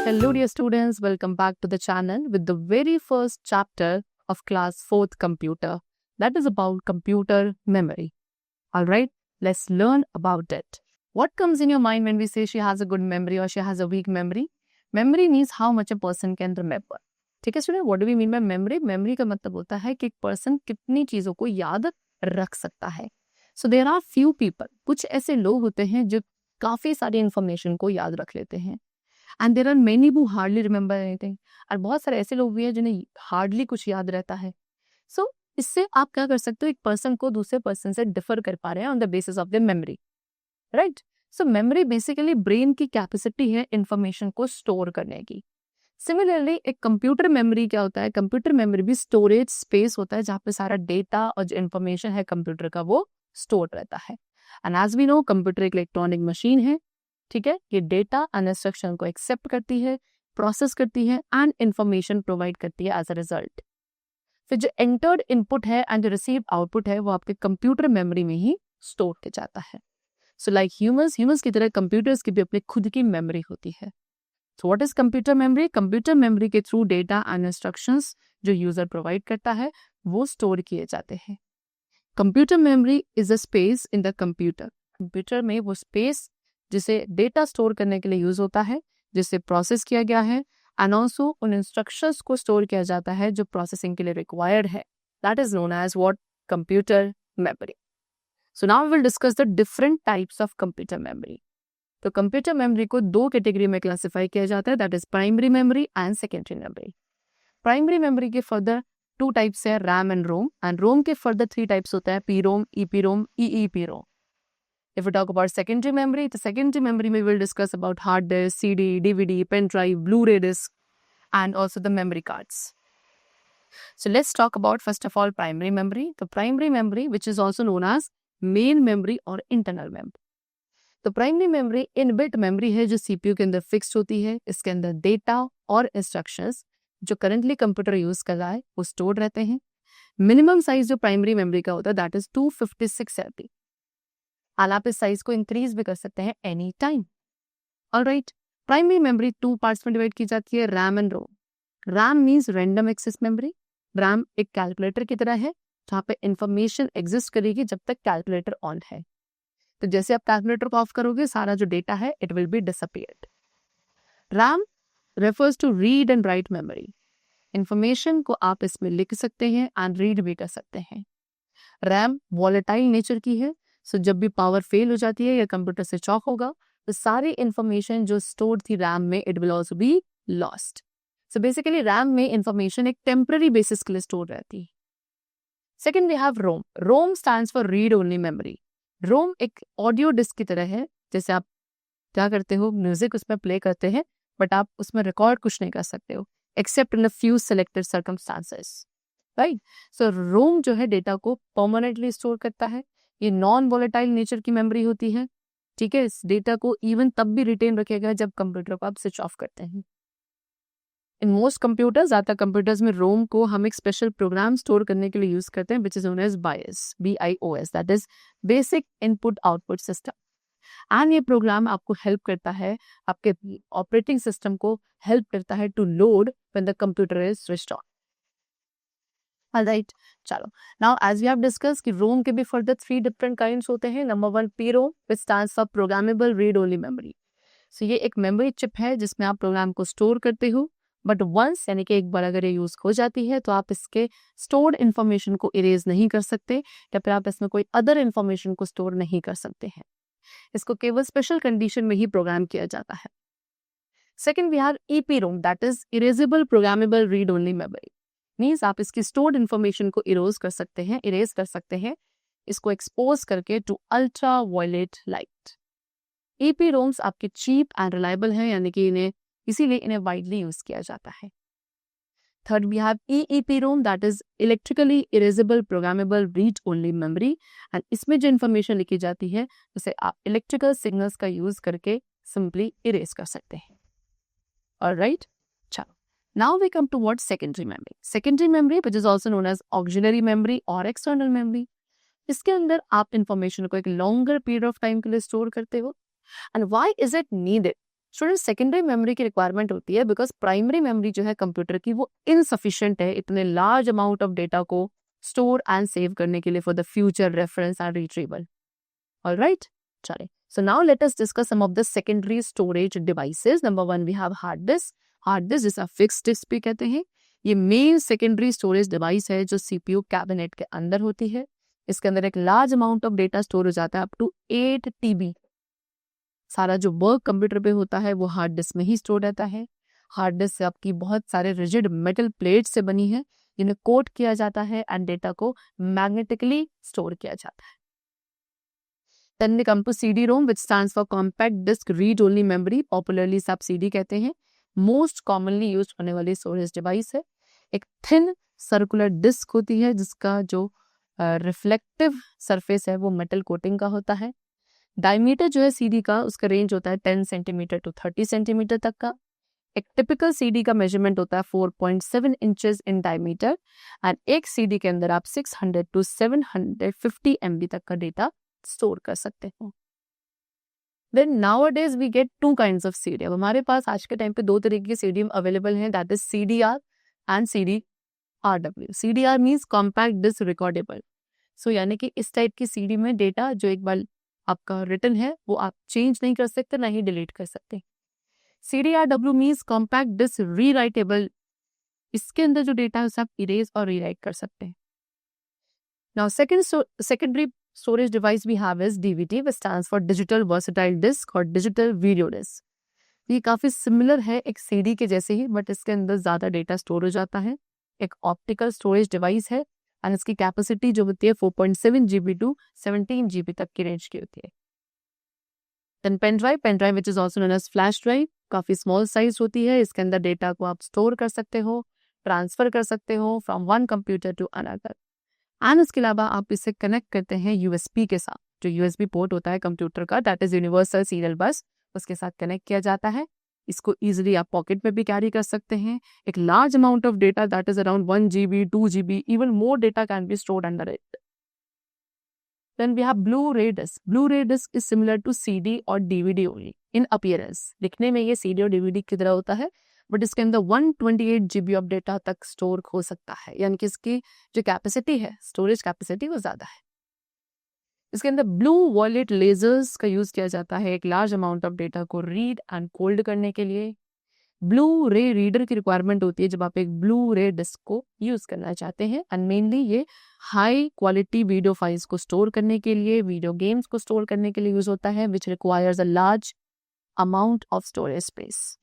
Hello dear students, welcome back to the channel with the very first chapter of class 4th computer, that is about computer memory. Alright, let's learn about it. What comes in your mind when we say she has a good memory or she has a weak memory? Memory means how much a person can remember. ठीक है student, what do we mean by memory? Memory का मतलब होता है कि एक person कितनी चीज़ों को याद रख सकता है. So there are few people, कुछ ऐसे लोग होते हैं जो काफ़ी सारी इंफॉर्मेशन को याद रख लेते हैं. And there are many who hardly remember anything. और बहुत सारे ऐसे लोग भी हैं जिन्हें हार्डली कुछ याद रहता है. सो इससे आप क्या कर सकते हो, एक पर्सन को दूसरे पर्सन से डिफर कर पा रहे हैं on the basis of the memory, right. So memory basically brain की कैपेसिटी है इंफॉर्मेशन को स्टोर करने की. सिमिलरली एक कंप्यूटर मेमोरी क्या होता है, कंप्यूटर मेमोरी भी स्टोरेज स्पेस होता है जहाँ पे सारा डेटा और जो इन्फॉर्मेशन है कंप्यूटर का वो स्टोर रहता है. And as we know computer एक इलेक्ट्रॉनिक मशीन है. ठीक है, ये डेटा एंड इंस्ट्रक्शन को एक्सेप्ट करती है, प्रोसेस करती है एंड इंफॉर्मेशन प्रोवाइड करती है एज अ रिजल्ट. फिर जो एंटर्ड इनपुट है एंड जो रिसीव्ड आउटपुट है वो आपके कंप्यूटर मेमोरी में ही स्टोर किया जाता है. सो लाइक ह्यूमंस की तरह कंप्यूटर्स की भी अपनी खुद की मेमोरी होती है. So what is computer memory? Computer memory के थ्रू डेटा एंड इंस्ट्रक्शंस जो यूजर प्रोवाइड करता है वो स्टोर किए जाते हैं. Computer memory is a space in the computer. Computer में वो स्पेस जिसे डेटा स्टोर करने के लिए यूज होता है, जिसे प्रोसेस किया गया है एंड ऑल्सो उन इंस्ट्रक्शंस को स्टोर किया जाता है जो प्रोसेसिंग के लिए रिक्वायर्ड है. That is known as what? Computer memory. So now we will discuss the different types of computer memory. तो कंप्यूटर मेमोरी को दो कैटेगरी में क्लासिफाई किया जाता है, that is primary memory and secondary memory. Primary memory के further two types है, RAM and ROM. And ROM के फर्दर थ्री टाइप्स होता है, P ROM, EP ROM, EEPROM. If we talk about secondary memory, the secondary memory we will discuss about hard disk, CD, DVD, pen drive, Blu-ray disc, and also the memory cards. So let's talk about first of all primary memory. The primary memory, which is also known as main memory or internal memory. तो primary memory inbuilt memory है जो CPU के अंदर fixed होती है. इसके अंदर data और इंस्ट्रक्शंस जो करंटली कंप्यूटर यूज कर रहा है वो स्टोर रहते हैं. मिनिमम साइज जो प्राइमरी मेमोरी का होता है दैट इज 256 MB. आप इस साइज को इंक्रीज भी कर सकते हैं any time. Alright, primary memory two parts में डिवाइड की जाती है, RAM and ROM. RAM means random access memory. RAM एक कैलकुलेटर की तरह है जहाँ पे इंफॉर्मेशन एग्जिस्ट करेगी जब तक कैलकुलेटर ऑन है. तो जैसे आप कैलकुलेटर को ऑफ करोगे सारा जो डेटा है it will be disappeared. RAM refers to read and write memory. Information को आप इसमें लिख सकते हैं एंड रीड भी कर सकते हैं. रैम वॉलेटाइल नेचर की है. सो जब भी पावर फेल हो जाती है या कंप्यूटर स्विच ऑफ होगा तो सारी इंफॉर्मेशन जो स्टोर थी रैम में it will also be lost. So basically RAM में इंफॉर्मेशन एक टेम्पररी बेसिस के लिए स्टोर रहती है. Second we have ROM. ROM stands for read only memory. ROM एक ऑडियो डिस्क की तरह है. जैसे आप क्या करते हो, म्यूजिक उसमें प्ले करते हैं बट आप उसमें रिकॉर्ड कुछ नहीं कर सकते हो except in a few selected circumstances, right. So ROM जो है डेटा को परमानेंटली स्टोर करता है. ये नॉन वॉलेटाइल नेचर की मेमोरी होती है. ठीक है, इस डेटा को इवन तब भी रिटेन रखेगा जब कंप्यूटर को आप स्विच ऑफ करते हैं. इन मोस्ट कंप्यूटर्स, ज़्यादातर कंप्यूटर्स में रोम को हम एक स्पेशल प्रोग्राम स्टोर करने के लिए यूज करते हैं which is known as BIOS, BIOS, that is basic input output system. And ये प्रोग्राम आपको हेल्प करता है, आपके ऑपरेटिंग सिस्टम को हेल्प करता है to load when the computer is switched on. Alright, चलो now as we have discuss कि रोम के भी फर्दर थ्री डिफरेंट काइंड्स होते हैं. Number one, P ROM which stands for programmable read only memory. So ये एक memory chip है जिसमें आप प्रोग्राम को स्टोर करते हो बट वंस यानी कि एक बार अगर ये यूज हो जाती है तो आप इसके स्टोर्ड इन्फॉर्मेशन को इरेज नहीं कर सकते या फिर आप इसमें कोई अदर इन्फॉर्मेशन को स्टोर नहीं कर सकते हैं. इसको केवल स्पेशल कंडीशन में ही प्रोग्राम किया जाता है. Second we have EPROM, that is erasable programmable read only memory. Means आप इसकी स्टोर्ड इन्फॉर्मेशन को इरेज कर सकते हैं इसको एक्सपोज करके to ultraviolet light. EPROMs आपके चीप एंड रिलायबल हैं यानी कि इसीलिए इन्हें वाइडली यूज किया जाता है. Third we have EEPROM, that is electrically erasable programmable read only memory. And इसमें जो इन्फॉर्मेशन लिखी जाती है उसे आप इलेक्ट्रिकल सिग्नल्स का यूज करके सिंपली इरेज कर सकते हैं. ऑलराइट, चलो now we come to what secondary memory. Secondary memory which is also known as auxiliary memory और एक्सटर्नल मेमोरी. इसके अंदर आप इंफॉर्मेशन को एक लॉन्गर पीरियड ऑफ टाइम के लिए स्टोर करते हो. And why is it needed? Student secondary memory की रिक्वायरमेंट होती है बिकॉज प्राइमरी मेमोरी जो है कंप्यूटर की वो इनसफिशिएंट है इतने लार्ज अमाउंट ऑफ डेटा को स्टोर एंड सेव करने के लिए for the future reference and retrieval. Alright, चलिए. So now let us discuss some of the secondary storage devices. Number one, we have hard disk. Hard disk जिसे fixed disc भी कहते हैं. ये main secondary storage device है जो CPU cabinet के अंदर होती है. इसके अंदर एक large amount of data store हो जाता है अप टू 8 TB. सारा जो वर्क कंप्यूटर पे होता है वो हार्ड डिस्क में ही स्टोर रहता है. हार्ड डिस्क आपकी बहुत सारे रिजिड मेटल प्लेट से बनी है जिन्हें कोट किया जाता है एंड डेटा को मैग्नेटिकली स्टोर किया जाता है. Then we come to CD-ROM, which stands for Compact Disk Read-Only Memory, popularly सब CD कहते हैं. Most commonly used होने वाली स्टोरेज डिवाइस है. एक थिन सर्कुलर डिस्क होती है जिसका जो रिफ्लेक्टिव सरफेस है वो मेटल कोटिंग का होता है. डायमीटर जो है सीडी का उसका रेंज होता है 10 सेंटीमीटर टू 30 सेंटीमीटर तक का. एक टिपिकल सीडी का मेजरमेंट होता है 4.7 इंचेस इन डायमीटर एंड एक सीडी के अंदर आप 600 टू 750 MB तक का डेटा स्टोर कर सकते हो. Then nowadays we get two kinds of CD. अब हमारे पास आज के टाइम पे दो तरीके के CD अवेलेबल हैं, that is CDR and CDRW. CDR means Compact Disk Recordable. So यानी कि इस टाइप की CD में डेटा जो एक बार आपका रिटन है वो आप चेंज नहीं कर सकते ना ही डिलीट कर सकते. CDRW means Compact Disk Rewritable. इसके अंदर जो डेटा है उसे आप इरेज और रीराइट कर सकते हैं. Now secondary storage device we have is DVD, which stands for Digital Versatile Disk और Digital Video Disk. ये काफ़ी सिमिलर है एक CD के जैसे ही, बट इसके अंदर ज़्यादा डेटा स्टोर हो जाता है. एक ऑप्टिकल स्टोरेज डिवाइस है एंड इसकी कैपेसिटी जो होती है 4.7 GB टू 17 GB तक की रेंज की होती है. Then pen drive which is also known as flash drive, काफ़ी स्मॉल साइज होती है. इसके अंदर डेटा को आप स्टोर कर सकते हो, ट्रांसफ़र कर सकते हो from one computer to another. And इसके अलावा आप इसे कनेक्ट करते हैं USB के साथ. जो USB पोर्ट होता है कंप्यूटर का, दैट इज यूनिवर्सल सीरियल बस, उसके साथ कनेक्ट किया जाता है. इसको इजीली आप पॉकेट में भी कैरी कर सकते हैं. एक large amount of data that is around 1 GB 2 GB even more data can be stored under it. Then we have Blu-ray disc. Blu-ray disc is similar to CD और DVD only in appearance. दिखने में ये CD और DVD की तरह होता है, but इसके अंदर 128 GB ऑफ डेटा तक स्टोर हो सकता है, यानी कि इसकी जो कैपेसिटी है, स्टोरेज कैपेसिटी, वो ज़्यादा है. इसके अंदर ब्लू वॉलेट लेजर्स का यूज़ किया जाता है एक लार्ज अमाउंट ऑफ डेटा को रीड एंड कोल्ड करने के लिए. ब्लू रे रीडर की रिक्वायरमेंट होती है जब आप एक ब्लू रे डिस्क को यूज़ करना चाहते हैं एंड मेनली ये हाई क्वालिटी वीडियो फाइल्स को स्टोर करने के लिए, वीडियो गेम्स को स्टोर करने के लिए यूज़ होता है, which requires a large amount of storage space.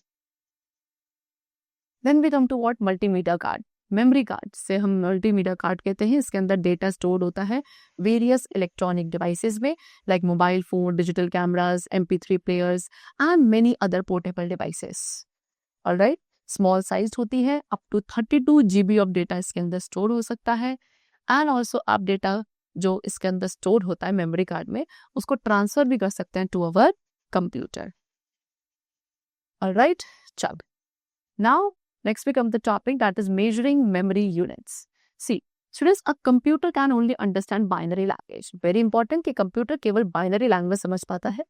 Then we come to what? Multimedia card. Memory card से हम मल्टीमीडिया कार्ड कहते हैं. इसके अंदर डेटा स्टोर होता है वेरियस इलेक्ट्रॉनिक डिवाइसेस में, like mobile phone, digital cameras, MP3 players and many other portable devices. Alright, small size होती है, up to 32 GB of data इसके अंदर स्टोर हो सकता है. एंड ऑल्सो आप डेटा जो इसके अंदर स्टोर होता है मेमोरी कार्ड में उसको ट्रांसफर भी कर सकते हैं टू अवर कंप्यूटर. ऑलराइट, चल now next we come to the topic that is measuring memory units. See, students, a computer can only understand binary language. Very important कि कंप्यूटर केवल binary language समझ पाता है,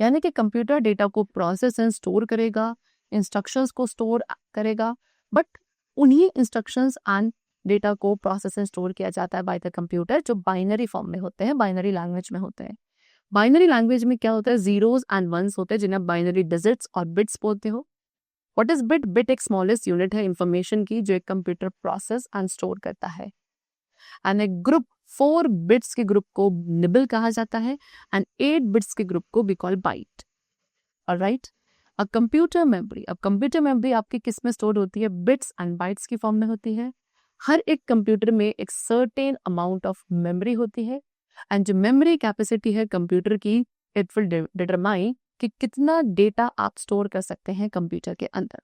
यानी कि कंप्यूटर डेटा को process and store करेगा, instructions को स्टोर करेगा, बट उन्हीं इंस्ट्रक्शंस एंड डेटा को प्रोसेस एंड स्टोर किया जाता है बाय द कंप्यूटर जो बाइनरी फॉर्म में होते हैं, बाइनरी लैंग्वेज में होते हैं. बाइनरी लैंग्वेज में क्या होता है? जीरोज एंड वंस होते हैं जिन्हें बाइनरी डिजिट्स और बिट्स बोलते हो. What is bit? बिट एक स्मॉलेस्ट यूनिट है इंफॉर्मेशन की जो एक कंप्यूटर प्रोसेस एंड स्टोर करता है. एंड एक ग्रुप 4 बिट्स के ग्रुप को निबल कहा जाता है एंड 8 बिट्स के ग्रुप को वी कॉल बाइट. ऑलराइट, अब कंप्यूटर मेमोरी आपकी किस में स्टोर होती है? बिट्स एंड बाइट्स की फॉर्म में होती है. हर एक कंप्यूटर में एक सर्टेन अमाउंट ऑफ मेमोरी होती है एंड जो मेमोरी कैपेसिटी है कंप्यूटर की, इट विल डिटरमाइन कि कितना डेटा आप स्टोर कर सकते हैं कंप्यूटर के अंदर.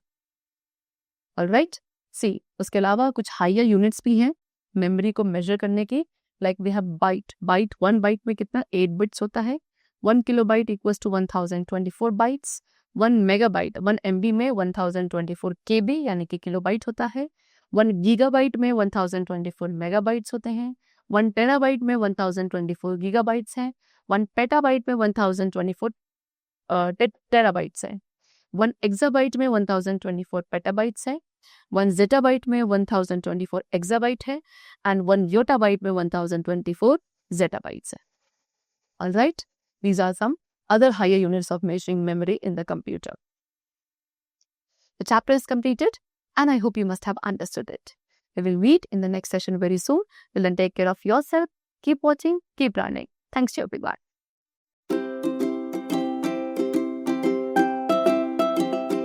ऑलराइट, सी उसके अलावा कुछ हायर यूनिट्स भी हैं मेमोरी को मेजर करने की, like we have byte. 1 byte में कितना? 8 बिट्स होता है. 1 kilobyte equals to 1024 bytes. 1 megabyte 1 MB में 1024 KB यानी कि किलोबाइट होता है. 1 गीगाबाइट में 1024 मेगाबाइट्स होते हैं. 1 टेराबाइट में 1024 गीगाबाइट्स हैं. 1 पेटाबाइट में 1024 टेराबाइट्स हैं. 1 exabyte में 1024 petabytes है, 1 zettabyte में 1024 exabyte है, and 1 yottabyte में 1024 zettabytes है. Alright, these are some other higher units of measuring memory in the computer. The chapter is completed and I hope you must have understood it. We will meet in the next session very soon. Till then, take care of yourself. Keep watching, keep learning. Thanks to everyone.